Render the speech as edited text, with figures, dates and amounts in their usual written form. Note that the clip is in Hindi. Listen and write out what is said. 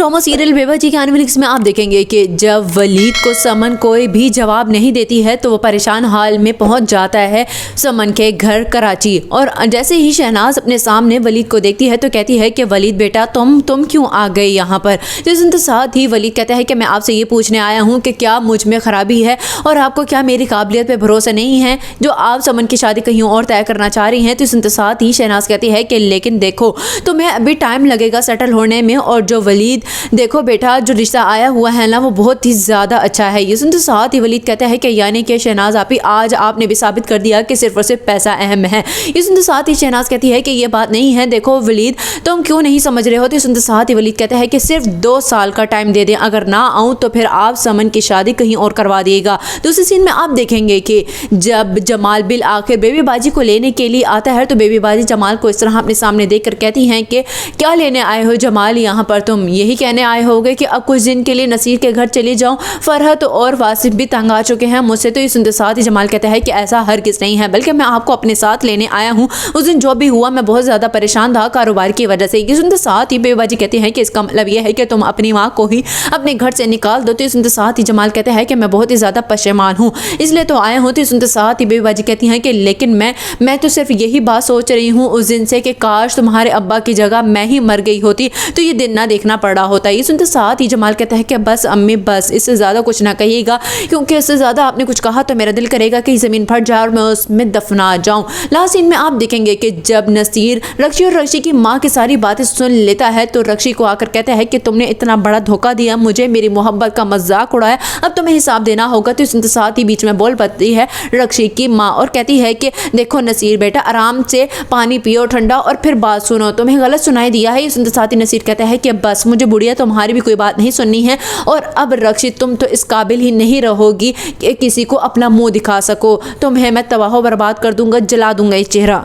ड्रामा सीरियल बेवजह के आने वाली इसमें आप देखेंगे कि जब वलीद को समन कोई भी जवाब नहीं देती है तो वो परेशान हाल में पहुंच जाता है समन के घर कराची। और जैसे ही शहनाज अपने सामने वलीद को देखती है तो कहती है कि वलीद बेटा तुम क्यों आ गए यहाँ पर। तो साथ ही वलीद कहता है कि मैं आपसे ये पूछने आया हूँ कि क्या मुझ में खराबी है और आपको क्या मेरी काबिलियत पे भरोसा नहीं है जो आप समन की शादी कहीं और तय करना चाह रही हैं। तो साथ ही शहनाज कहती है कि लेकिन देखो तुम्हें अभी टाइम लगेगा सेटल होने में, और जो वलीद देखो बेटा जो रिश्ता आया हुआ है ना वो बहुत ही ज़्यादा अच्छा है। ये सुनते साथ ही वलीद कहता है कि यानी कि शहनाज आपी आज आपने भी साबित कर दिया कि सिर्फ और सिर्फ पैसा अहम है। ये सुनते साथ ही शहनाज कहती है कि ये बात नहीं है, देखो वलीद तुम क्यों नहीं समझ रहे हो। तो सुनते साथ ही वलीद कहता है कि सिर्फ 2 साल का टाइम दे दें, अगर ना आऊँ तो फिर आप समन की शादी कहीं और करवा दिएगा। दूसरी सीन में आप देखेंगे कि जब जमाल बिल आखिर बेबी बाजी को लेने के लिए आता है तो बेबी बाजी जमाल को इस तरह अपने सामने देख कर कहती हैं कि क्या लेने आए हो जमाल यहाँ पर, तुम यही कहने आए होगे कि अब कुछ दिन के लिए नसीर के घर चले जाऊं, फरहत और वासिफ भी तंग आ चुके हैं मुझसे। तो ये सुनते साथ ही जमाल कहता है कि ऐसा हरगिज़ नहीं है, बल्कि मैं आपको अपने साथ लेने आया हूं। उस दिन जो भी हुआ मैं बहुत ज़्यादा परेशान था कारोबार की वजह से। ये सुनते साथ ही बेबाजी कहती है कि इसका मतलब यह है कि तुम अपनी माँ को ही अपने घर से निकाल दो। तो ये सुनते साथ ही जमाल कहता है कि मैं बहुत ही ज़्यादा परेशान हूँ इसलिए तो आया हूँ। तो ये सुनते साथ ही बेबाजी कहती हैं कि लेकिन मैं तो सिर्फ यही बात सोच रही हूँ उस दिन से कि काश तुम्हारे अब्बा की जगह मैं ही मर गई होती तो ये दिन ना देखना पड़ा होता। ये सुनते साथ ही जमाल कहता है कि बस अम्मी बस, इससे ज़्यादा कुछ ना कहिएगा, क्योंकि इससे ज़्यादा आपने कुछ कहा तो मेरा दिल करेगा कि ज़मीन फट जाए और मैं उसमें दफना जाऊँ। लास्ट सीन में आप देखेंगे कि जब नसीर रक्षी और रक्षी की माँ की सारी बातें सुन लेता है तो रक्षी को आकर कहता है कि तुमने इतना बड़ा धोखा दिया मुझे, मेरी मोहब्बत का मजाक उड़ाया, अब तुम्हें हिसाब देना होगा। तो सुनते साथ ही बीच में बोल पड़ती है रक्षी की माँ और कहती है कि देखो नसीर बेटा आराम से पानी पियो ठंडा और फिर बात सुनो, तुम्हें गलत सुनाई दिया है। ये सुनते साथ ही नसीर कहता है कि बस मुझे बुढ़िया तुम्हारी भी कोई बात नहीं सुननी है, और अब रक्षी तुम तो इस काबिल ही नहीं रहोगी कि किसी को अपना मुंह दिखा सको, तुम्हें मैं तबाह बर्बाद कर दूंगा, जला दूंगा ये चेहरा।